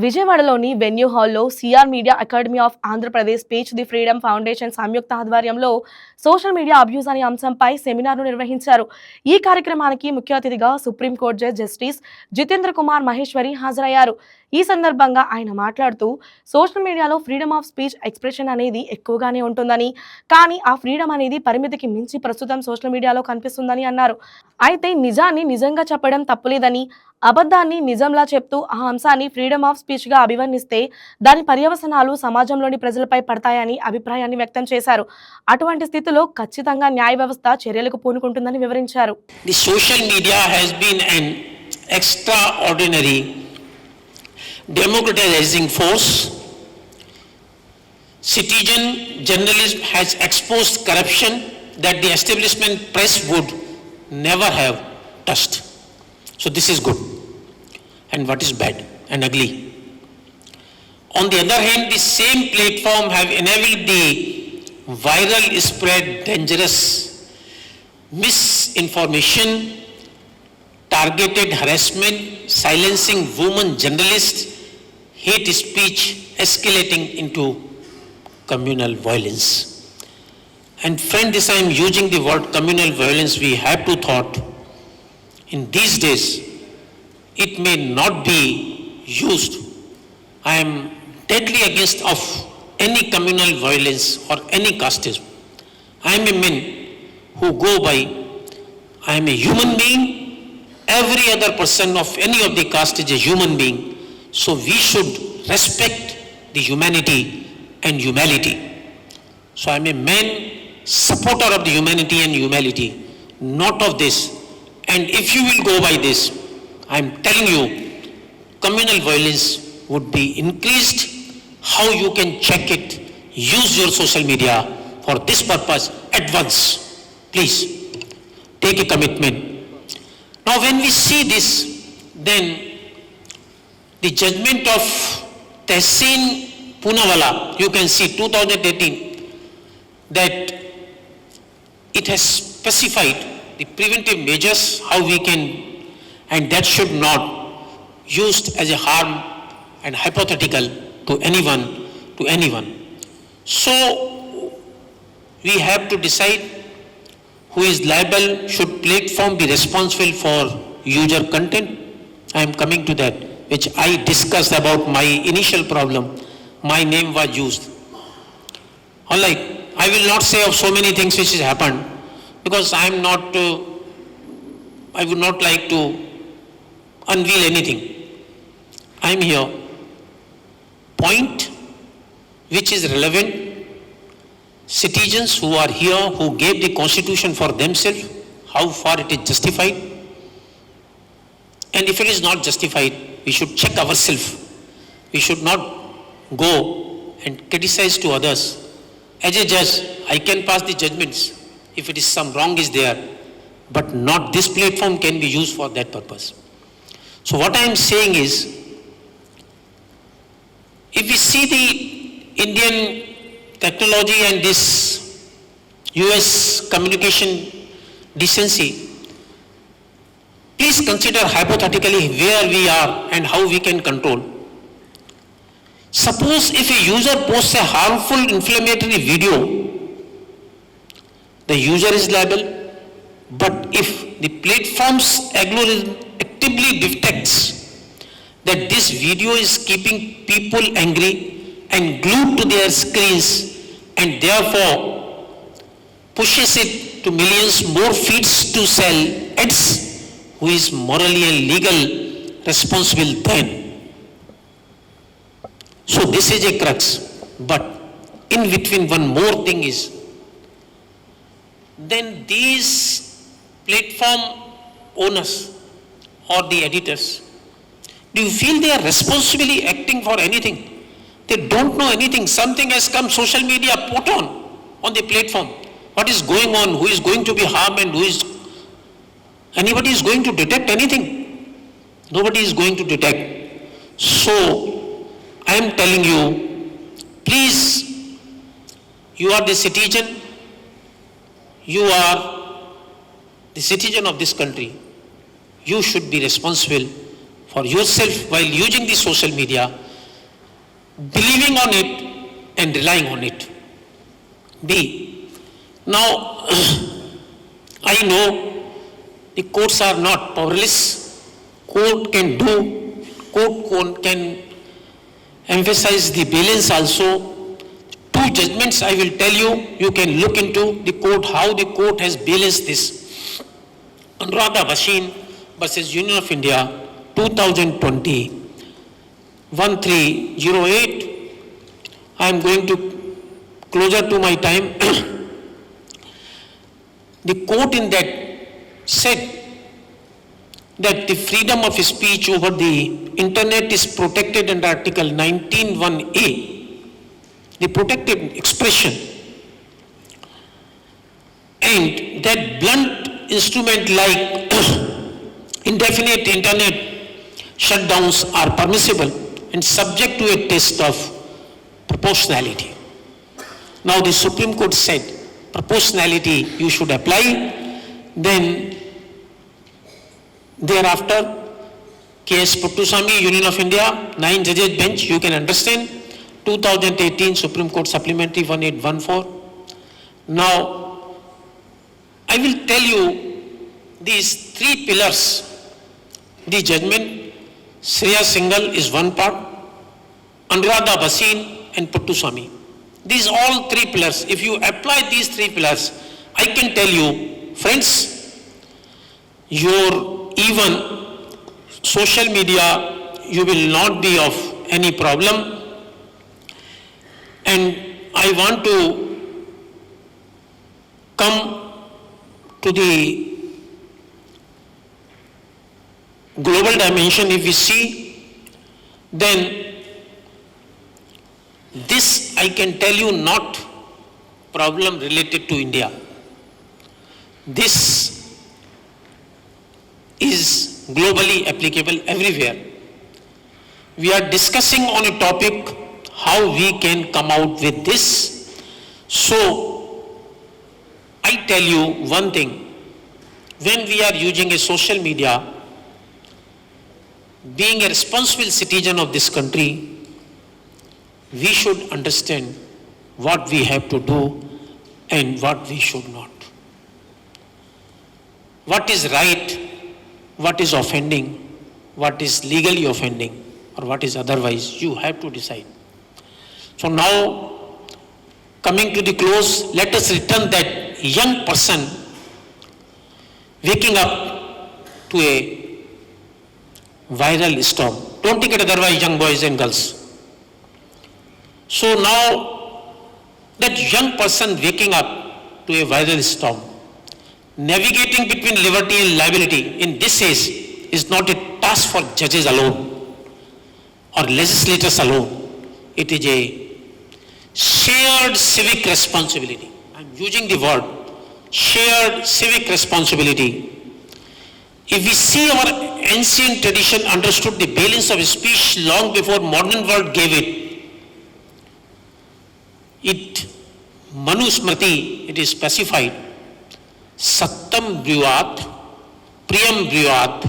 విజయవాడలోని వెన్యూ హాల్లో CR media academy of Andhra Pradesh speech the freedom foundation సంయుక్త ఆధ్వర్యంలో సోషల్ మీడియా అబ్యూస్ అనే అంశంపై సెమినార్ను నిర్వహించారు. ఈ కార్యక్రమానికి ముఖ్య అతిథిగా supreme court judge justice Jitendra Kumar Maheshwari హాజరయ్యారు. ఈ సందర్భంగా ఆయన మాట్లాడుతూ సోషల్ మీడియాలో ఫ్రీడమ్ ఆఫ్ స్పీచ్ ఎక్స్ప్రెషన్ అనేది ఎక్కువగానే ఉంటుందని, కానీ ఆ ఫ్రీడమ్ అనేది పరిమితికి మించి ప్రస్తుతం సోషల్ మీడియాలో కనిపిస్తుందని అన్నారు. అయితే నిజాన్ని నిజంగా చెప్పడం తప్పులేదని, అబద్ధాన్ని నిజంలా చెప్తూ ఆ అంశాన్ని ఫ్రీడమ్ ఆఫ్ స్పీచ్ గా అభివర్ణిస్తే దాని పర్యవసనాలు సమాజంలోని ప్రజలపై పడతాయని అభిప్రాయాన్ని వ్యక్తం చేశారు. అటువంటి స్థితిలో ఖచ్చితంగా న్యాయ వ్యవస్థ చర్యలకు పూనుకుంటుందని వివరించారు. The social media has been an extraordinary democratizing force. Citizen journalism has exposed corruption that the establishment press would never have touched. So this is good. And what is bad and ugly? On the other hand, the same platform have enabled the viral spread dangerous misinformation, targeted harassment, silencing women journalists, hate speech escalating into communal violence. And friend, this I am using the word communal violence. We have to thought in these days it may not be used. I am deadly against of any communal violence or any casteism. I am a man who go by, I am a human being. Every other person of any of the caste is a human being. So we should respect the humanity and humanity. So I am a man, supporter of the humanity and humanity, not of this. And if you will go by this, I am telling you, communal violence would be increased. How you can check it? Use your social media for this purpose at once. Please, take a commitment. Now when we see this, then the judgment of Tehseen Poonawalla, you can see 2018, that it has specified the preventive measures, how we can, and that should not used as a harm and hypothetical to anyone. So we have to decide who is liable. Should platform be responsible for user content? I am coming to that, which I discussed about my initial problem. My name was used. Alright, I will not say of so many things which has happened, because I am not, I would not like to unveil anything. I am here. Point which is relevant. Citizens who are here, who gave the constitution for themselves, how far it is justified. And if it is not justified, we should check ourselves. We should not go and criticize to others. As a judge, I can pass the judgments if it is some wrong is there, but not this platform can be used for that purpose. So what I am saying is, if we see the Indian technology and this US communication decency, please consider hypothetically where we are and how we can control. Suppose if a user posts a harmful inflammatory video, the user is liable. But if the platform's algorithm actively detects that this video is keeping people angry and glued to their screens, and therefore pushes it to millions more feeds to sell ads, who is morally and legal responsible then? So this is a crux. But in between, one more thing is, then these platform owners or the editors, do you feel they are responsibly acting for anything? They don't know anything. Something has come, social media put on the platform. What is going on? Who is going to be harmed and who is... Anybody is going to detect anything? Nobody is going to detect. So, I am telling you, please, you are the citizen. You are the citizen of this country. You should be responsible for yourself while using the social media, believing on it and relying on it. B. Now, I know the courts are not powerless. Court can emphasize the balance also. Two judgments I will tell you, you can look into the court, how the court has balanced this. Anuradha Bhasin versus Union of India, 2020, 1308. I am going to closer to my time. The court in that said that the freedom of speech over the internet is protected under Article 19(1)(a), the protected expression, and that blunt instrument like indefinite internet shutdowns are permissible and subject to a test of proportionality. Now the Supreme Court said proportionality you should apply, then thereafter K.S. Puttaswamy, Union of India, 9 judges bench, you can understand, 2018 Supreme Court Supplementary 1814. Now, I will tell you these three pillars. The judgment, Shreya Singhal is one part, Anuradha Bhasin and Puttaswamy. These all three pillars, if you apply these three pillars, I can tell you, friends, your even social media, you will not be of any problem. And I want to come to the global dimension. If we see, then this I can tell you not problem related to India. This is globally applicable everywhere. We are discussing on a topic how we can come out with this. So, I tell you one thing, when we are using a social media, being a responsible citizen of this country, we should understand what we have to do and what we should not. What is right, what is offending, what is legally offending, or what is otherwise, you have to decide. So now, coming to the close, let us return that young person waking up to a viral storm. Don't take it otherwise, young boys and girls. So now, that young person waking up to a viral storm, navigating between liberty and liability in this age is not a task for judges alone or legislators alone. It is a shared civic responsibility. I am using the word shared civic responsibility. If we see our ancient tradition understood the balance of speech long before modern world gave it, Manu Smriti, it is specified, Sattam Briyat, Priyam Briyat,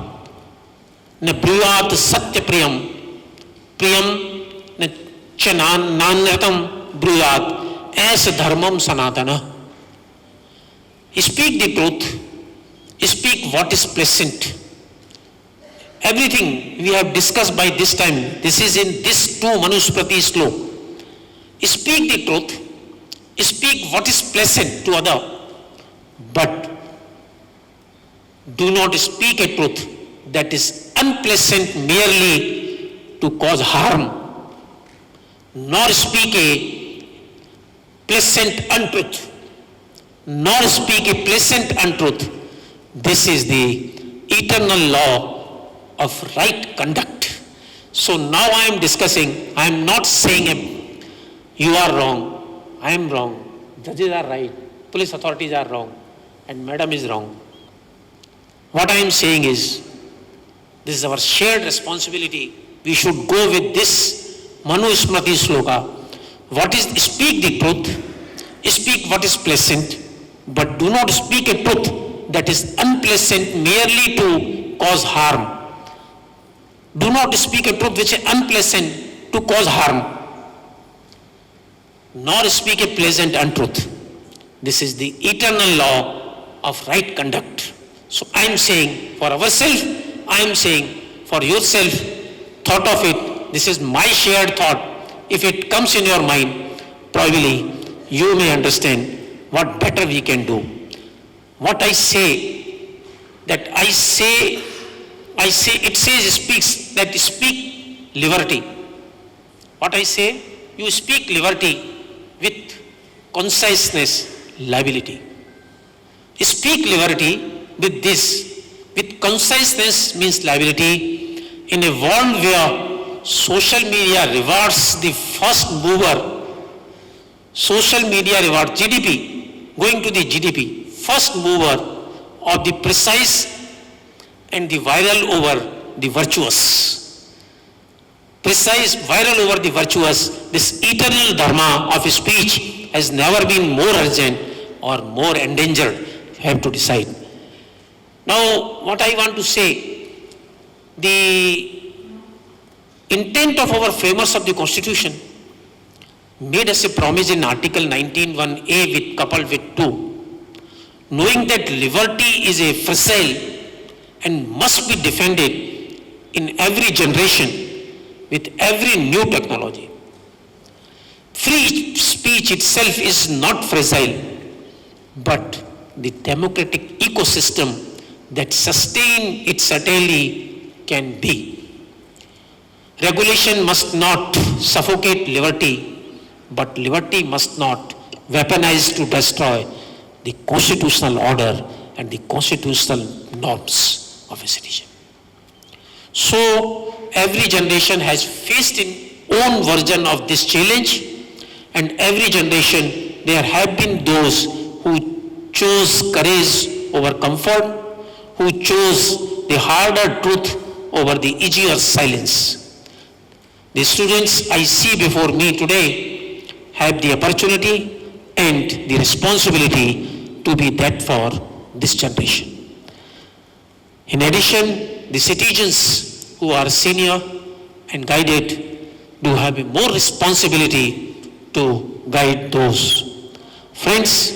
Na Briyat Satya Priyam, Priyam Na Chanan Nanratam Briyat, As Dharmam Sanatana. Speak the truth, speak what is pleasant. Everything we have discussed by this time, this is in this 2 Manusmriti sloka. Speak the truth, speak what is pleasant to other, but do not speak a truth that is unpleasant merely to cause harm, nor speak a pleasant untruth, nor speak a pleasant untruth. This is the eternal law of right conduct. So now I am discussing, I am not saying you are wrong, I am wrong, judges are right, police authorities are wrong, and madam is wrong. What I am saying is, this is our shared responsibility. We should go with this Manu Smriti sloka. What is, speak the truth, speak what is pleasant, but do not speak a truth that is unpleasant merely to cause harm. Do not speak a truth which is unpleasant to cause harm, nor speak a pleasant untruth. This is the eternal law of right conduct. So I am saying for ourselves, I am saying for yourself, thought of it, this is my shared thought. If it comes in your mind, probably you may understand what better we can do. What I say, it says, speaks, that speak liberty. What I say, you speak liberty with conciseness, liability. Speak liberty with this, with conciseness means liability. In a world where social media rewards the first mover, social media rewards GDP, going to the GDP, first mover of the precise and the viral over the virtuous. Precise, viral over the virtuous, this eternal dharma of speech has never been more urgent or more endangered. You have to decide. Now, what I want to say, the intent of our framers of the Constitution made us a promise in Article 19(1)(a) coupled with 2, knowing that liberty is a fragile and must be defended in every generation with every new technology. Free speech itself is not fragile, but the democratic ecosystem that sustain it certainly can be. Regulation must not suffocate liberty, but liberty must not weaponize to destroy the constitutional order and the constitutional norms of a citizen. So every generation has faced its own version of this challenge, and every generation there have been those who chose courage over comfort, who chose the harder truth over the easier silence. The students I see before me today have the opportunity and the responsibility to be that for this generation. In addition, the citizens who are senior and guided do have a more responsibility to guide those. Friends,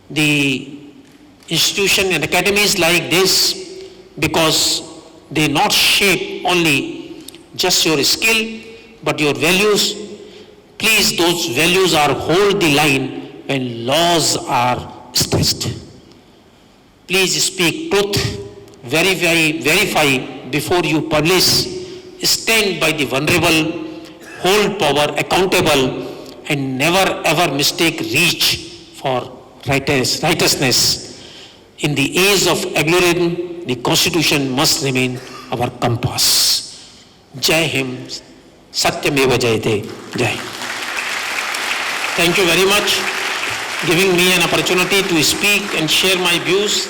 the institution and academies like this, because they not shape only just your skill, but your values. Please, those values are hold the line when laws are stressed. Please speak truth, verify before you publish, stand by the vulnerable, hold power accountable, and never ever mistake reach for righteousness. In the age of algorithm, the Constitution must remain our compass. Jai Hind, Satyameva Jayate, Jai. Thank you very much, giving me an opportunity to speak and share my views.